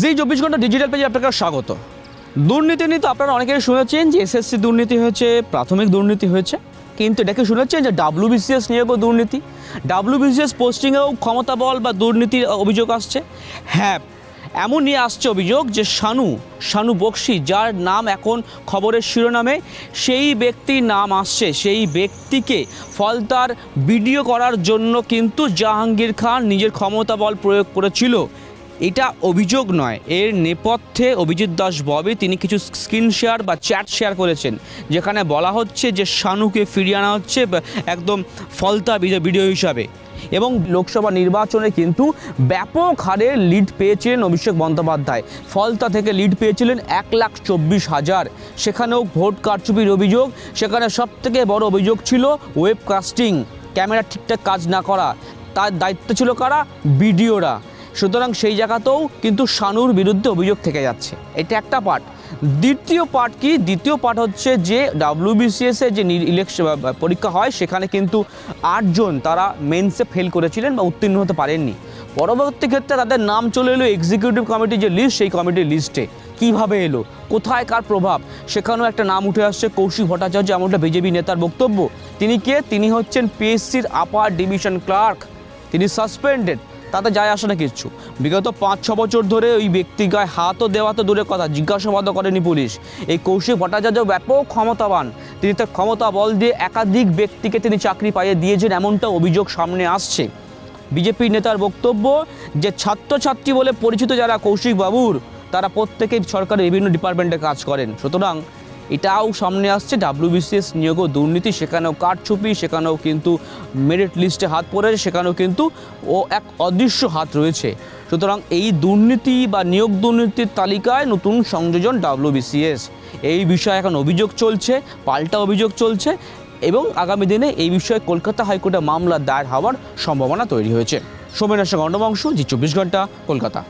জি 24 ঘন্টা ডিজিটাল পেজে আপনাকে স্বাগত। দুর্নীতি নিয়ে তো আপনারা অনেকেই শুনেছেন যে এসএসসি দুর্নীতি হয়েছে, প্রাথমিক দুর্নীতি হয়েছে, কিন্তু এটাকে শুনেছেন যে WBCS নিয়োগও দুর্নীতি, WBCS পোস্টিংয়েও ক্ষমতা বল বা দুর্নীতির অভিযোগ আসছে। হ্যাঁ, এমন নিয়ে আসছে অভিযোগ যে শানু বকশি, যার নাম এখন খবরের শিরোনামে, সেই ব্যক্তির নাম আসছে। সেই ব্যক্তিকে ফলতার ভিডিও করার জন্য কিন্তু জাহাঙ্গীর খান নিজের ক্ষমতা বল প্রয়োগ করেছিল। এটা অভিযোগ নয়, এর নেপথ্যে অভিজিৎ দাস ববি তিনি কিছু স্ক্রিন শেয়ার বা চ্যাট শেয়ার করেছেন, যেখানে বলা হচ্ছে যে শানুকে ফিরিয়ে আনা হচ্ছে একদম ফলতা ভিডিও হিসাবে। এবং লোকসভা নির্বাচনে কিন্তু ব্যাপক হারে লিড পেয়েছিলেন অভিষেক বন্দ্যোপাধ্যায়। ফলতা থেকে লিড পেয়েছিলেন 1,24,000। সেখানেও ভোট কারচুপির অভিযোগ। সেখানে সবথেকে বড় অভিযোগ ছিল ওয়েবকাস্টিং, ক্যামেরা ঠিকঠাক কাজ না করা। তার দায়িত্ব ছিল কারা? বিডিওরা। সুতরাং সেই জায়গাতেও কিন্তু শানুর বিরুদ্ধে অভিযোগ থেকে যাচ্ছে। এটা একটা পার্ট। দ্বিতীয় পার্ট কি? দ্বিতীয় পার্ট হচ্ছে যে WBCS যে ইলেকশন পরীক্ষা হয়, সেখানে কিন্তু 8 জন তারা মেন্সে ফেল করেছিলেন বা উত্তীর্ণ হতে পারেননি। পরবর্তী ক্ষেত্রে তাদের নাম চলে এলো এক্সিকিউটিভ কমিটির যে লিস্ট, সেই কমিটির লিস্টে। কীভাবে এলো, কোথায় কার প্রভাব, সেখানেও একটা নাম উঠে আসছে, কৌশিক ভট্টাচার্য, এমনটা বিজেপি নেতার বক্তব্য। তিনি কে? তিনি হচ্ছেন PSCর আপার ডিভিশন ক্লার্ক। তিনি সাসপেন্ডেড, তাতে যায় আসে না কিচ্ছু। বিগত 5-6 বছর ধরে ওই ব্যক্তির গায়ে হাতও দেওয়া তো দূরের কথা, জিজ্ঞাসাবাদও করেনি পুলিশ। এই কৌশিক ভট্টাচার্য ব্যাপক ক্ষমতাবান, তিনি তার ক্ষমতা বল দিয়ে একাধিক ব্যক্তিকে তিনি চাকরি পাইয়ে দিয়েছেন, এমনটা অভিযোগ সামনে আসছে। বিজেপি নেতার বক্তব্য যে ছাত্রছাত্রী বলে পরিচিত যারা কৌশিক বাবুর, তারা প্রত্যেকেই সরকারের বিভিন্ন ডিপার্টমেন্টে কাজ করেন। সুতরাং এটাও সামনে আসছে WBCS নিয়োগও দুর্নীতি, সেখানেও কারচুপি, সেখানেও কিন্তু মেরিট লিস্টে হাত পড়েছে, সেখানেও কিন্তু এক অদৃশ্য হাত রয়েছে। সুতরাং এই দুর্নীতি বা নিয়োগ দুর্নীতির তালিকায় নতুন সংযোজন WBCS। এই বিষয়ে এখন অভিযোগ চলছে, পাল্টা অভিযোগ চলছে, এবং আগামী দিনে এই বিষয়ে কলকাতা হাইকোর্টে মামলা দায়ের হওয়ার সম্ভাবনা তৈরি হয়েছে। সোমেনের সঙ্গে অন্নবংশ, জি 24 ঘন্টা, কলকাতা।